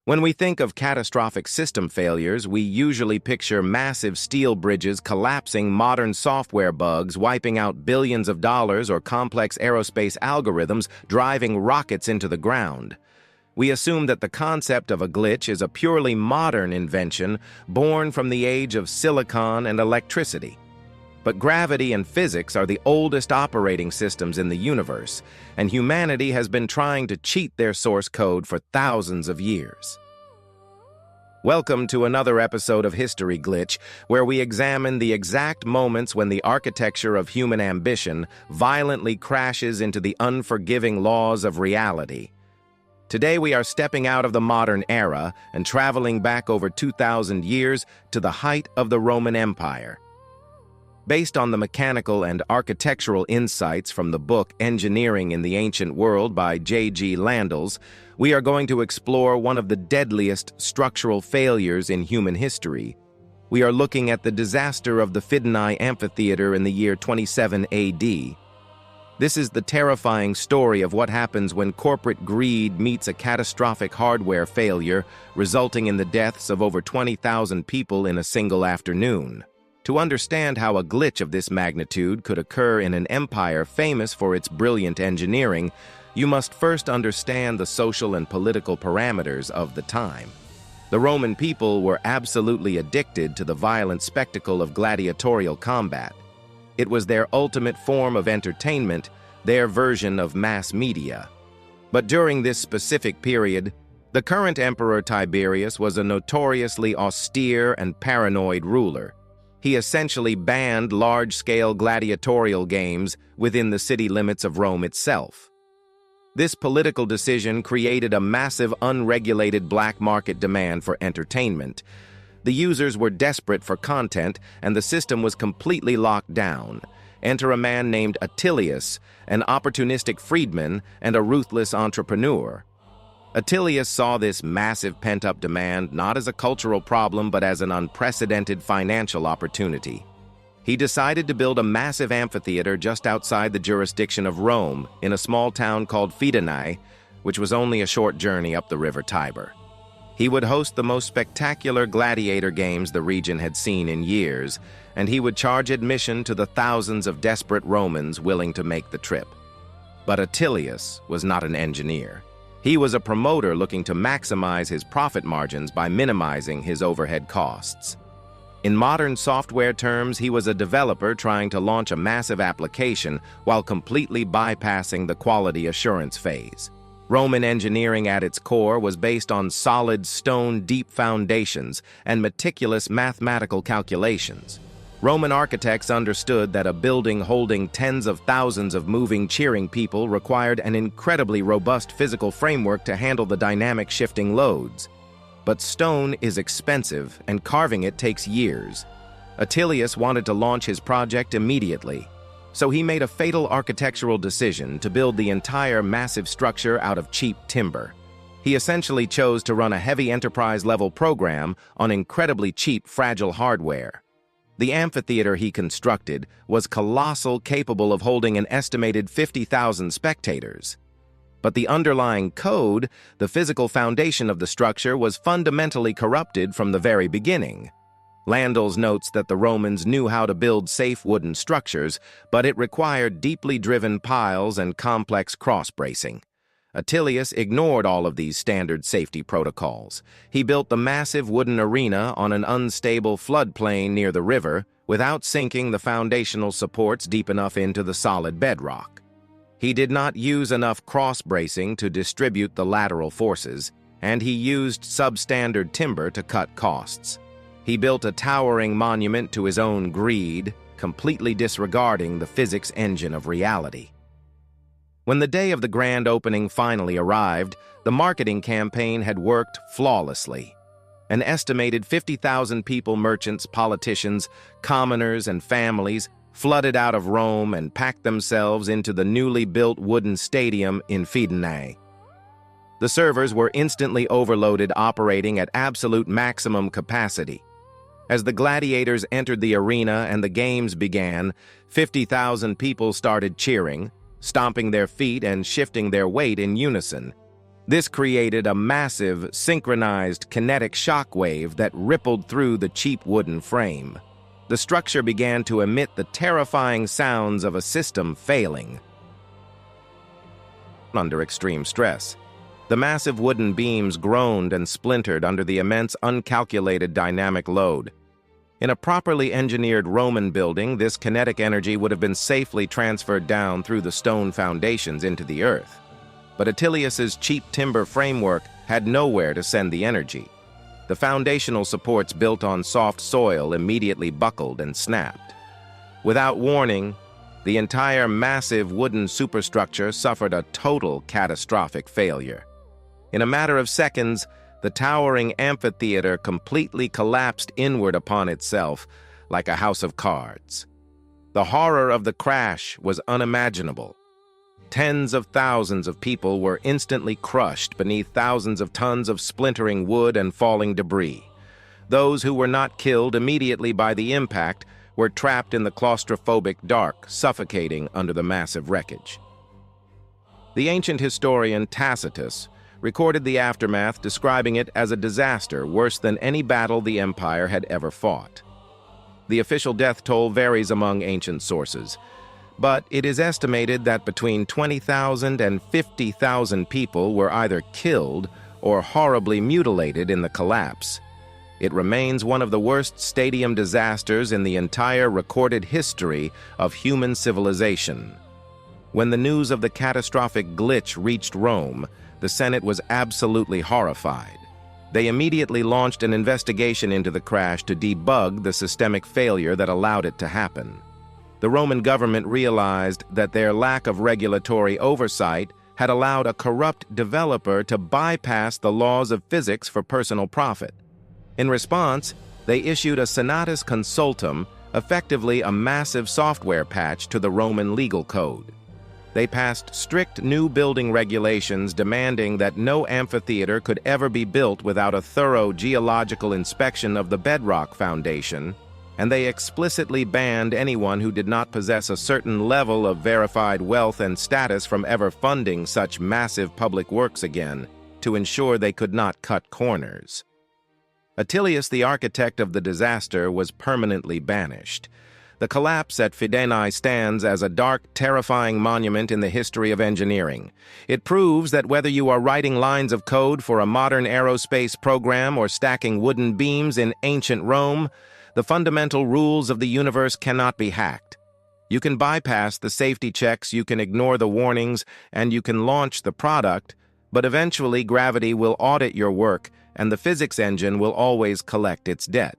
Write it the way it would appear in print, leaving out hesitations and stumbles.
When we think of catastrophic system failures, we usually picture massive steel bridges collapsing, modern software bugs wiping out billions of dollars, or complex aerospace algorithms driving rockets into the ground. We assume that the concept of a glitch is a purely modern invention born from the age of silicon and electricity. But gravity and physics are the oldest operating systems in the universe, and humanity has been trying to cheat their source code for thousands of years. Welcome to another episode of History Glitch, where we examine the exact moments when the architecture of human ambition violently crashes into the unforgiving laws of reality. Today we are stepping out of the modern era and traveling back over 2,000 years to the height of the Roman Empire. Based on the mechanical and architectural insights from the book Engineering in the Ancient World by J.G. Landels, we are going to explore one of the deadliest structural failures in human history. We are looking at the disaster of the Fidenae Amphitheater in the year 27 A.D. This is the terrifying story of what happens when corporate greed meets a catastrophic hardware failure, resulting in the deaths of over 20,000 people in a single afternoon. To understand how a glitch of this magnitude could occur in an empire famous for its brilliant engineering, you must first understand the social and political parameters of the time. The Roman people were absolutely addicted to the violent spectacle of gladiatorial combat. It was their ultimate form of entertainment, their version of mass media. But during this specific period, the current emperor Tiberius was a notoriously austere and paranoid ruler. He essentially banned large-scale gladiatorial games within the city limits of Rome itself. This political decision created a massive unregulated black market demand for entertainment. The users were desperate for content, and the system was completely locked down. Enter a man named Attilius, an opportunistic freedman and a ruthless entrepreneur. Attilius saw this massive pent-up demand not as a cultural problem but as an unprecedented financial opportunity. He decided to build a massive amphitheater just outside the jurisdiction of Rome in a small town called Fidenae, which was only a short journey up the river Tiber. He would host the most spectacular gladiator games the region had seen in years, and he would charge admission to the thousands of desperate Romans willing to make the trip. But Attilius was not an engineer. He was a promoter looking to maximize his profit margins by minimizing his overhead costs. In modern software terms, he was a developer trying to launch a massive application while completely bypassing the quality assurance phase. Roman engineering at its core was based on solid stone deep foundations and meticulous mathematical calculations. Roman architects understood that a building holding tens of thousands of moving, cheering people required an incredibly robust physical framework to handle the dynamic shifting loads. But stone is expensive, and carving it takes years. Attilius wanted to launch his project immediately, so he made a fatal architectural decision to build the entire massive structure out of cheap timber. He essentially chose to run a heavy enterprise-level program on incredibly cheap, fragile hardware. The amphitheater he constructed was colossal, capable of holding an estimated 50,000 spectators. But the underlying code, the physical foundation of the structure, was fundamentally corrupted from the very beginning. Landels notes that the Romans knew how to build safe wooden structures, but it required deeply driven piles and complex cross-bracing. Attilius ignored all of these standard safety protocols. He built the massive wooden arena on an unstable floodplain near the river without sinking the foundational supports deep enough into the solid bedrock. He did not use enough cross-bracing to distribute the lateral forces, and he used substandard timber to cut costs. He built a towering monument to his own greed, completely disregarding the physics engine of reality. When the day of the grand opening finally arrived, the marketing campaign had worked flawlessly. An estimated 50,000 people, merchants, politicians, commoners, and families flooded out of Rome and packed themselves into the newly built wooden stadium in Fidenae. The servers were instantly overloaded, operating at absolute maximum capacity. As the gladiators entered the arena and the games began, 50,000 people started cheering, stomping their feet and shifting their weight in unison. This created a massive, synchronized kinetic shock wave that rippled through the cheap wooden frame. The structure began to emit the terrifying sounds of a system failing. Under extreme stress, the massive wooden beams groaned and splintered under the immense, uncalculated dynamic load. In a properly engineered Roman building, this kinetic energy would have been safely transferred down through the stone foundations into the earth. But Attilius's cheap timber framework had nowhere to send the energy. The foundational supports built on soft soil immediately buckled and snapped. Without warning, the entire massive wooden superstructure suffered a total catastrophic failure. In a matter of seconds, the towering amphitheater completely collapsed inward upon itself like a house of cards. The horror of the crash was unimaginable. Tens of thousands of people were instantly crushed beneath thousands of tons of splintering wood and falling debris. Those who were not killed immediately by the impact were trapped in the claustrophobic dark, suffocating under the massive wreckage. The ancient historian Tacitus recorded the aftermath, describing it as a disaster worse than any battle the empire had ever fought. The official death toll varies among ancient sources, but it is estimated that between 20,000 and 50,000 people were either killed or horribly mutilated in the collapse. It remains one of the worst stadium disasters in the entire recorded history of human civilization. When the news of the catastrophic glitch reached Rome, the Senate was absolutely horrified. They immediately launched an investigation into the crash to debug the systemic failure that allowed it to happen. The Roman government realized that their lack of regulatory oversight had allowed a corrupt developer to bypass the laws of physics for personal profit. In response, they issued a senatus consultum, effectively a massive software patch to the Roman legal code. They passed strict new building regulations demanding that no amphitheater could ever be built without a thorough geological inspection of the bedrock foundation, and they explicitly banned anyone who did not possess a certain level of verified wealth and status from ever funding such massive public works again, to ensure they could not cut corners. Attilius, the architect of the disaster, was permanently banished. The collapse at Fidenae stands as a dark, terrifying monument in the history of engineering. It proves that whether you are writing lines of code for a modern aerospace program or stacking wooden beams in ancient Rome, the fundamental rules of the universe cannot be hacked. You can bypass the safety checks, you can ignore the warnings, and you can launch the product, but eventually gravity will audit your work, and the physics engine will always collect its debt.